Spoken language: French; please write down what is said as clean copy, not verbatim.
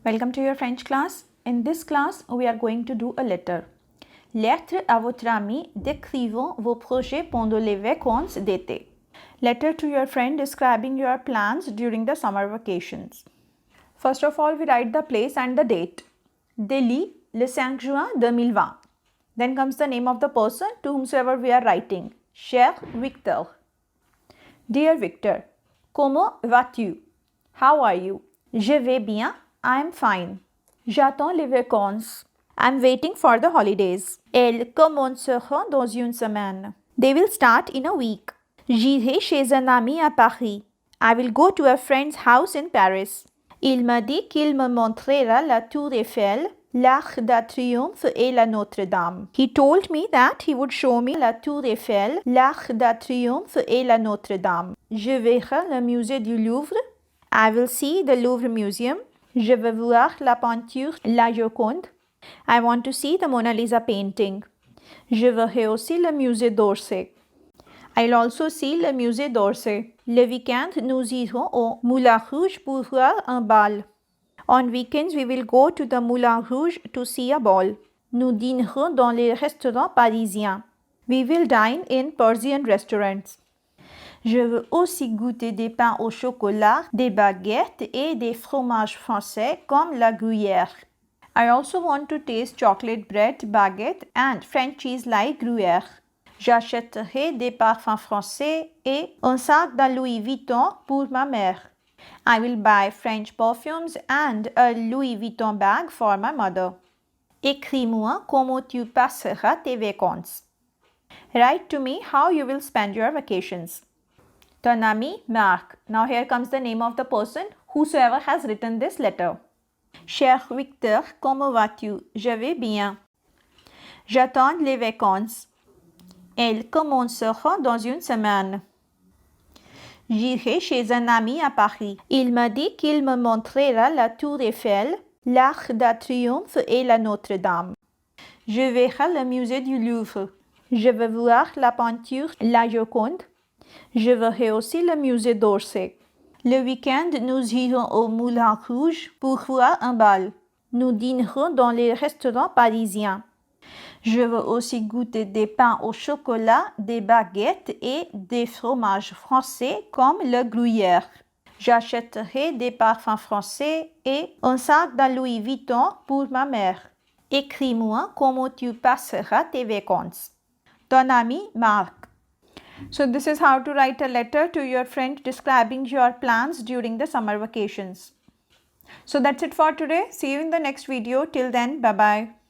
Welcome to your French class. In this class, we are going to do a letter. Lettre à votre ami décrivant vos projets pendant les vacances d'été. Letter to your friend describing your plans during the summer vacations. First of all, we write the place and the date. Delhi, le 5 juin 2020. Then comes the name of the person to whomsoever we are writing. Cher Victor. Dear Victor, comment vas-tu? How are you? Je vais bien. I am fine. J'attends les vacances. I'm waiting for the holidays. Elles commenceront dans une semaine. They will start in a week. J'irai chez un ami à Paris. I will go to a friend's house in Paris. Il m'a dit qu'il me montrera la Tour Eiffel, l'Arc de Triomphe et la Notre-Dame. He told me that he would show me la Tour Eiffel, l'Arc de Triomphe et la Notre-Dame. Je verrai le musée du Louvre. I will see the Louvre Museum. Je veux voir la peinture La Joconde. I want to see the Mona Lisa painting. Je verrai aussi le musée d'Orsay. I'll also see le musée d'Orsay. Le week-end, nous irons au Moulin Rouge pour voir un bal. On weekends, we will go to the Moulin Rouge to see a ball. Nous dînerons dans les restaurants parisiens. We will dine in Parisian restaurants. Je veux aussi goûter des pains au chocolat, des baguettes et des fromages français comme la gruyère. I also want to taste chocolate bread, baguette and French cheese like gruyère. J'achèterai des parfums français et un sac de Louis Vuitton pour ma mère. I will buy French perfumes and a Louis Vuitton bag for my mother. Écris-moi comment tu passeras tes vacances. Write to me how you will spend your vacations. Ton ami Marc. Now here comes the name of the person whosoever has written this letter. Cher Victor, comment vas-tu? Je vais bien. J'attends les vacances. Elles commenceront dans une semaine. J'irai chez un ami à Paris. Il m'a dit qu'il me montrera la Tour Eiffel, l'Arc de Triomphe et la Notre-Dame. Je verrai le musée du Louvre. Je veux voir la peinture La Joconde. Je verrai aussi le musée d'Orsay. Le week-end, nous irons au Moulin Rouge pour voir un bal. Nous dînerons dans les restaurants parisiens. Je veux aussi goûter des pains au chocolat, des baguettes et des fromages français comme le gruyère. J'achèterai des parfums français et un sac de Louis Vuitton pour ma mère. Écris-moi comment tu passeras tes vacances. Ton ami Marc. So this is how to write a letter to your friend describing your plans during the summer vacations. So that's it for today. See you in the next video. Till then, bye-bye.